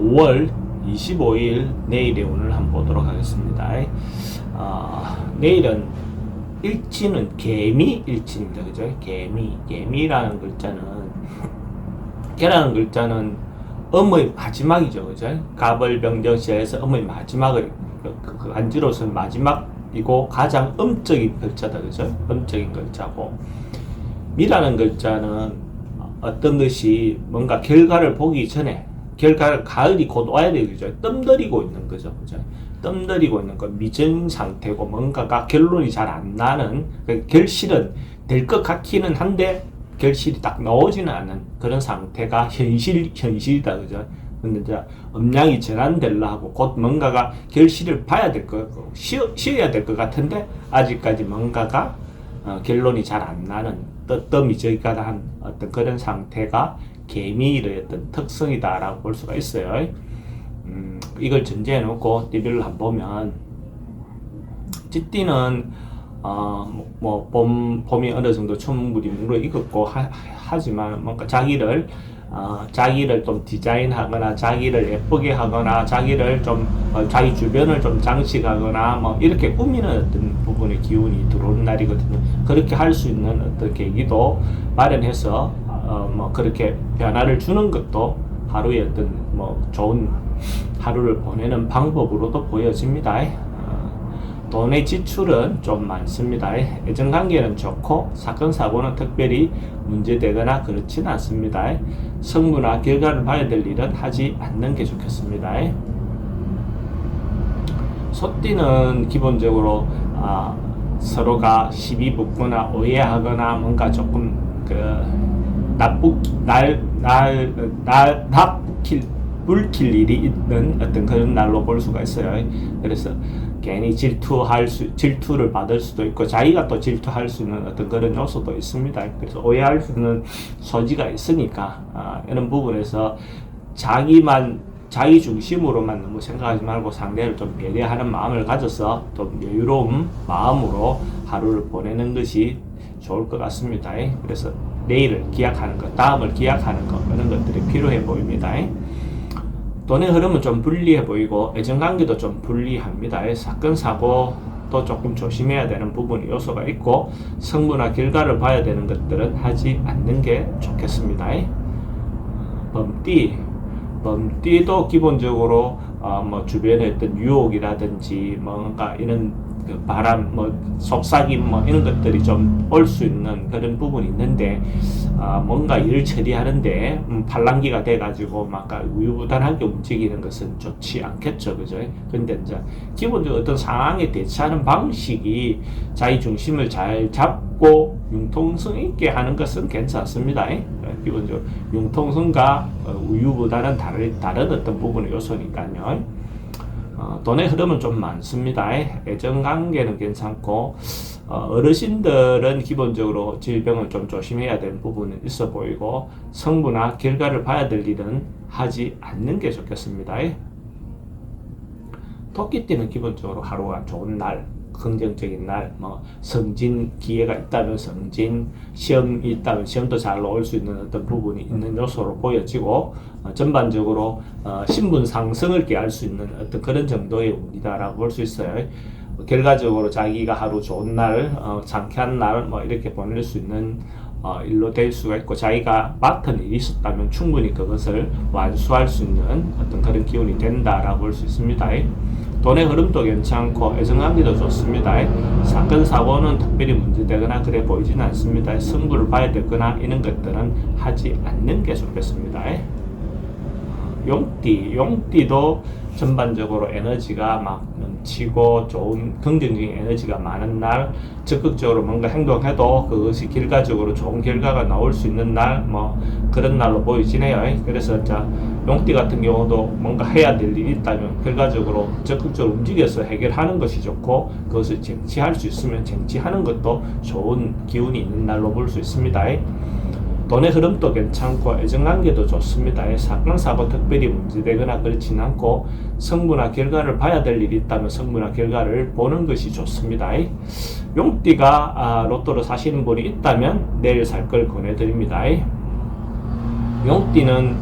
5월 25일 내일의 운을 한번 보도록 하겠습니다. 내일은 일치는 개미 일치입니다. 그죠? 개미라는 글자는, 개라는 글자는 음의 마지막이죠. 그죠? 갑을병정시에서 음의 마지막을, 그 간지로서는 마지막이고 가장 음적인 글자다. 그죠? 음적인 글자고, 미라는 글자는 어떤 것이 뭔가 결과를 보기 전에, 가을이 곧 와야 되죠. 뜸들이고 있는 거죠. 그죠? 뜸들이고 있는 건 미정 상태고, 뭔가가 결론이 잘 안 나는, 결실은 될 것 같기는 한데 결실이 딱 나오지는 않는 그런 상태가 현실이다. 그죠? 근데 이제 음양이 전환되려 하고 곧 뭔가가 결실을 봐야 될 것 같고 쉬어야 될 것 같은데 아직까지 뭔가가 결론이 잘 안 나는 떠미적한 어떤 그런 상태가 개미의 어떤 특성이다라고 볼 수가 있어요. 이걸 전제해 놓고 리뷰를 한번 보면, 찌띠는 봄이 어느 정도 충분히 무르익었고 하지만 뭔가 자기를 좀 디자인하거나 자기를 예쁘게 하거나 자기를 좀 자기 주변을 좀 장식하거나 뭐 이렇게 꾸미는 어떤 부분의 기운이 들어오는 날이거든요. 그렇게 할 수 있는 어떤 계기도 마련해서 뭐 그렇게 변화를 주는 것도 하루의 어떤 뭐 좋은 하루를 보내는 방법으로도 보여집니다. 돈의 지출은 좀 많습니다. 애정관계는 좋고 사건 사고는 특별히 문제되거나 그렇지는 않습니다. 성부나 결과를 봐야 될 일은 하지 않는 게 좋겠습니다. 소띠는 기본적으로 서로가 시비 붙거나 오해하거나 뭔가 조금 불킬 일이 있는 어떤 그런 날로 볼 수가 있어요. 그래서 괜히 질투를 받을 수도 있고 자기가 또 질투할 수 있는 어떤 그런 요소도 있습니다. 그래서 오해할 수 있는 소지가 있으니까 이런 부분에서 자기 중심으로만 너무 생각하지 말고 상대를 좀 배려하는 마음을 가져서 좀 여유로운 마음으로 하루를 보내는 것이 좋을 것 같습니다. 그래서 내일을 기약하는 것, 다음을 기약하는 것, 이런 것들이 필요해 보입니다. 돈의 흐름은 좀 불리해 보이고 애정관계도 좀 불리합니다. 사건 사고도 조금 조심해야 되는 부분이 요소가 있고 성부나 결과를 봐야 되는 것들은 하지 않는 게 좋겠습니다. 범띠도 기본적으로 뭐 주변에 어떤 유혹이라든지 뭔가 이런 바람, 속삭임, 이런 것들이 좀 올 수 있는 그런 부분이 있는데, 뭔가 일을 처리하는데, 팔랑귀가 돼가지고, 막, 우유부단하게 움직이는 것은 좋지 않겠죠. 그죠? 근데 이제, 기본적으로 어떤 상황에 대처하는 방식이 자기 중심을 잘 잡고, 융통성 있게 하는 것은 괜찮습니다. 기본적으로, 융통성과 우유보다는 다른 어떤 부분의 요소니까요. 돈의 흐름은 좀 많습니다. 애정관계는 괜찮고 어르신들은 기본적으로 질병을 좀 조심해야 되는 부분은 있어 보이고 성부나 결과를 봐야 될 일은 하지 않는 게 좋겠습니다. 토끼띠는 기본적으로 하루가 좋은 날, 긍정적인 날, 성진 기회가 있다면 성진, 시험이 있다면 시험도 잘 나올 수 있는 어떤 부분이 있는 요소로 보여지고 전반적으로 신분 상승을 꾀할 수 있는 어떤 그런 정도의 운이다라고 볼 수 있어요. 결과적으로 자기가 하루 좋은 날, 상쾌한 날, 이렇게 보낼 수 있는 일로 될 수가 있고 자기가 맡은 일이 있었다면 충분히 그것을 완수할 수 있는 어떤 그런 기운이 된다라고 볼 수 있습니다. 돈의 흐름도 괜찮고 애정관계도 좋습니다. 사건 사고는 특별히 문제되거나 그래 보이지는 않습니다. 승부를 봐야 되거나 이런 것들은 하지 않는 게 좋겠습니다. 용띠도 전반적으로 에너지가 막 넘치고 좋은 긍정적인 에너지가 많은 날, 적극적으로 뭔가 행동해도 그것이 결과적으로 좋은 결과가 나올 수 있는 날, 그런 날로 보이지네요. 그래서 용띠 같은 경우도 뭔가 해야 될 일이 있다면 결과적으로 적극적으로 움직여서 해결하는 것이 좋고 그것을 쟁취할 수 있으면 쟁취하는 것도 좋은 기운이 있는 날로 볼 수 있습니다. 돈의 흐름도 괜찮고 애정관계도 좋습니다. 사건 사고 특별히 문제되거나 그렇지는 않고 성부나 결과를 봐야 될 일이 있다면 성부나 결과를 보는 것이 좋습니다. 용띠가 로또를 사시는 분이 있다면 내일 살 걸 권해드립니다. 용띠는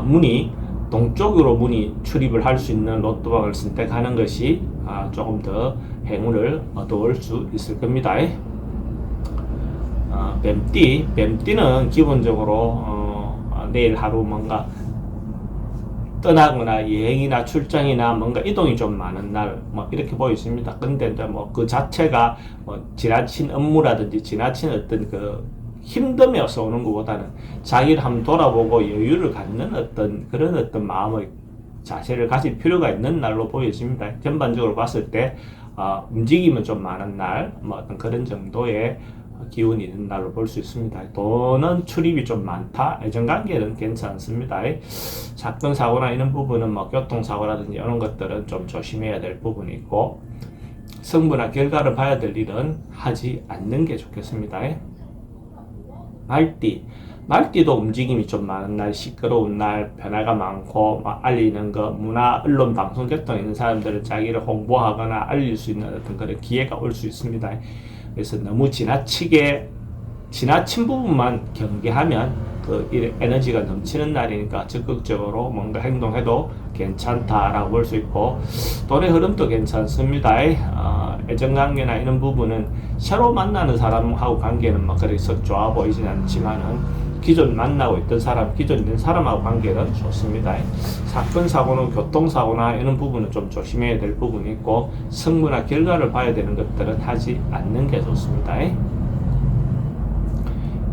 문이 동쪽으로 문이 출입을 할 수 있는 로또방을 선택하는 것이 조금 더 행운을 얻어올 수 있을 겁니다. 뱀띠는 기본적으로 내일 하루 뭔가 떠나거나 여행이나 출장이나 뭔가 이동이 좀 많은 날 뭐 이렇게 보여집니다. 근데 이제 뭐 그 자체가 뭐 지나친 업무라든지 지나친 어떤 그 힘듦에서 오는 것보다는 자기를 한번 돌아보고 여유를 갖는 어떤 그런 어떤 마음의 자세를 가질 필요가 있는 날로 보여집니다. 전반적으로 봤을 때 움직임은 좀 많은 날, 뭐 어떤 그런 정도의 기운이 있는 날로 볼 수 있습니다. 돈은 출입이 좀 많다. 애정관계는 괜찮습니다. 사건 사고나 이런 부분은 뭐 교통사고라든지 이런 것들은 좀 조심해야 될 부분이 있고, 성부나 결과를 봐야 될 일은 하지 않는 게 좋겠습니다. 말띠도 움직임이 좀 많은 날, 시끄러운 날, 변화가 많고 막 알리는 거, 문화, 언론, 방송, 교통 있는 사람들은 자기를 홍보하거나 알릴 수 있는 어떤 그런 기회가 올 수 있습니다. 그래서 너무 지나친 부분만 경계하면 그 에너지가 넘치는 날이니까 적극적으로 뭔가 행동해도 괜찮다라고 볼 수 있고, 돈의 흐름도 괜찮습니다. 애정관계나 이런 부분은 새로 만나는 사람하고 관계는 막 그래서 좋아 보이진 않지만은 기존 만나고 있던 사람, 기존 있는 사람하고 관계는 좋습니다. 사건, 사고는 교통사고나 이런 부분은 좀 조심해야 될 부분이 있고, 성부나 결과를 봐야 되는 것들은 하지 않는 게 좋습니다.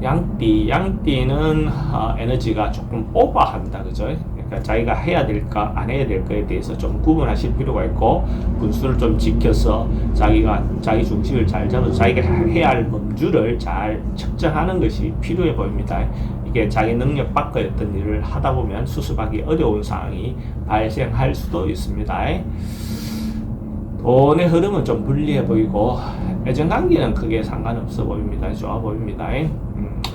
양띠는 에너지가 조금 오버한다, 그죠? 그러니까 자기가 해야 될까 안 해야 될까에 대해서 좀 구분하실 필요가 있고, 분수를 좀 지켜서 자기 중심을 잘 잡아서 자기가 해야 할 범주를 잘 측정하는 것이 필요해 보입니다. 이게 자기 능력 밖의 어떤 일을 하다 보면 수습하기 어려운 상황이 발생할 수도 있습니다. 돈의 흐름은 좀 불리해 보이고, 애정관계는 크게 상관없어 보입니다. 좋아 보입니다.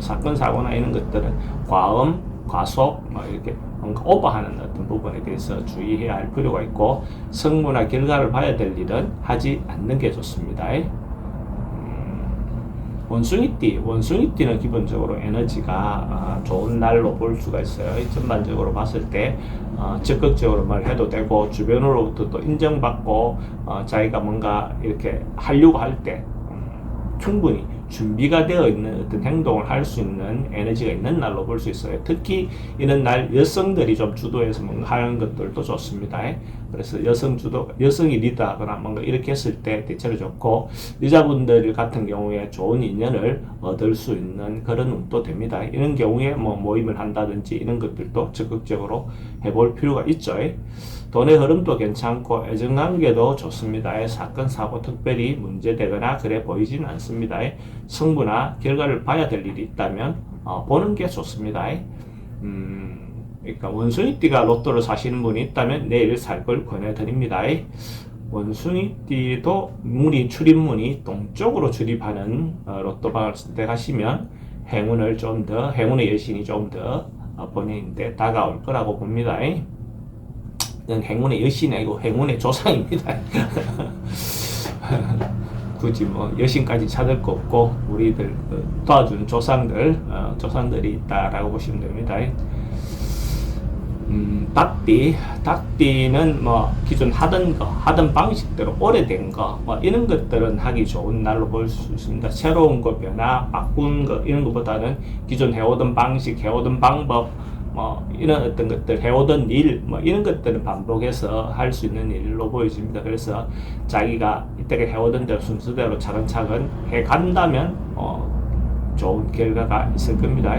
사건, 사고나 이런 것들은 과음, 과속, 뭐 이렇게 오버하는 어떤 부분에 대해서 주의해야 할 필요가 있고, 성부나 결과를 봐야 될 일은 하지 않는 게 좋습니다. 원숭이띠는 기본적으로 에너지가 좋은 날로 볼 수가 있어요. 전반적으로 봤을 때 적극적으로 말 해도 되고, 주변으로부터 또 인정받고, 자기가 뭔가 이렇게 하려고 할 때 충분히 준비가 되어 있는 어떤 행동을 할 수 있는 에너지가 있는 날로 볼 수 있어요. 특히 이런 날 여성들이 좀 주도해서 뭔가 하는 것들도 좋습니다. 그래서 여성이 리드하거나 뭔가 이렇게 했을 때 대체로 좋고, 여자분들 같은 경우에 좋은 인연을 얻을 수 있는 그런 운도 됩니다. 이런 경우에 뭐 모임을 한다든지 이런 것들도 적극적으로 해볼 필요가 있죠. 돈의 흐름도 괜찮고 애정관계도 좋습니다. 사건, 사고 특별히 문제되거나 그래 보이진 않습니다. 성부나 결과를 봐야 될 일이 있다면 보는 게 좋습니다. 그러니까 원숭이띠가 로또를 사시는 분이 있다면 내일 살 걸 권해드립니다. 원숭이띠도 출입문이 동쪽으로 출입하는 로또방을 선택하시면 행운의 여신이 좀 더 본인한테 다가올 거라고 봅니다. 행운의 여신이 아니고 행운의 조상입니다. 굳이 뭐 여신까지 찾을 거 없고, 우리들 도와주는 조상들이 있다라고 보시면 됩니다. 닭띠는 뭐 기존 하던 방식대로 오래된 거, 뭐 이런 것들은 하기 좋은 날로 볼 수 있습니다. 새로운 거, 변화, 바꾼 거 이런 것보다는 기존 해오던 방식, 해오던 방법, 뭐 이런 어떤 것들, 해오던 일, 뭐 이런 것들은 반복해서 할 수 있는 일로 보여집니다. 그래서 자기가 이때가 해오던 대로 순서대로 차근차근 해 간다면 좋은 결과가 있을 겁니다.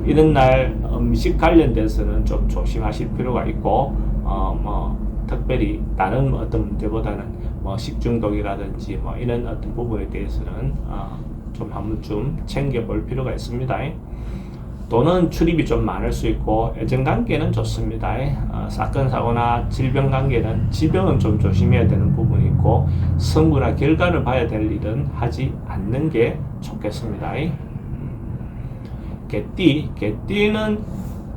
이런 날 음식 관련돼서는 좀 조심하실 필요가 있고, 뭐 특별히 다른 어떤 문제보다는 뭐 식중독이라든지 뭐 이런 어떤 부분에 대해서는 좀 한 번쯤 챙겨볼 필요가 있습니다. 돈은 출입이 좀 많을 수 있고, 애정관계는 좋습니다. 사건, 사고나 질병은 좀 조심해야 되는 부분이 있고, 성부나 결과를 봐야 될 일은 하지 않는 게 좋겠습니다. 개띠는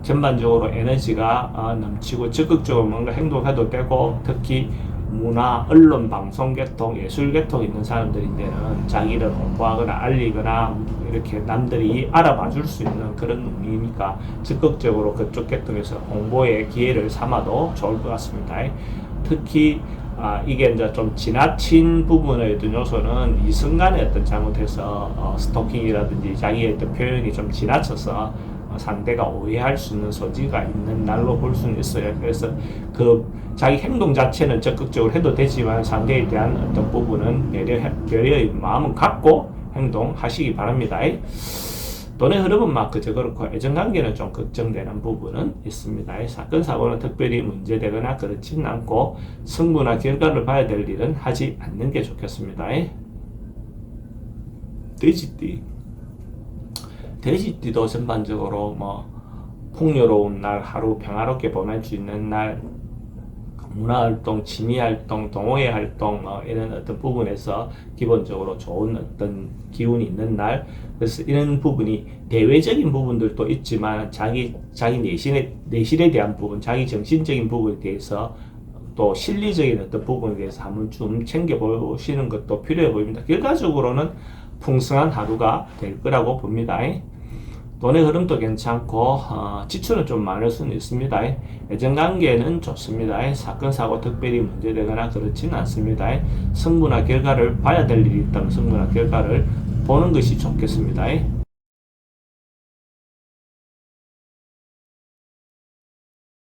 전반적으로 에너지가 넘치고 적극적으로 뭔가 행동해도 되고, 특히 문화, 언론, 방송 계통, 예술 계통 있는 사람들인데는 자기를 홍보하거나 알리거나 이렇게 남들이 알아봐 줄 수 있는 그런 의미니까 적극적으로 그쪽 계통에서 홍보의 기회를 삼아도 좋을 것 같습니다. 특히 이게 이제 좀 지나친 부분의 어떤 요소는 이 순간에 어떤 잘못해서 스토킹이라든지 자기의 어떤 표현이 좀 지나쳐서 상대가 오해할 수 있는 소지가 있는 날로 볼 수는 있어요. 그래서 그 자기 행동 자체는 적극적으로 해도 되지만 상대에 대한 어떤 부분은 배려의 마음은 갖고 행동하시기 바랍니다. 돈의 흐름은 막 그저 그렇고 애정관계는 좀 걱정되는 부분은 있습니다. 사건 사고는 특별히 문제되거나 그렇지는 않고 승부나 결과를 봐야 될 일은 하지 않는 게 좋겠습니다. 돼지띠도 전반적으로 뭐 풍요로운 날, 하루 평화롭게 보낼 수 있는 날, 문화활동, 취미활동, 동호회 활동 이런 어떤 부분에서 기본적으로 좋은 어떤 기운이 있는 날. 그래서 이런 부분이 대외적인 부분들도 있지만 자기 내실에 대한 부분, 자기 정신적인 부분에 대해서 또 실리적인 어떤 부분에 대해서 한번 좀 챙겨보시는 것도 필요해 보입니다. 결과적으로는 풍성한 하루가 될 거라고 봅니다. 돈의 흐름도 괜찮고 지출은 좀 많을 수는 있습니다. 애정관계는 좋습니다. 사건 사고 특별히 문제되거나 그렇지는 않습니다. 승부나 결과를 봐야 될 일이 있다면 승부나 결과를 보는 것이 좋겠습니다.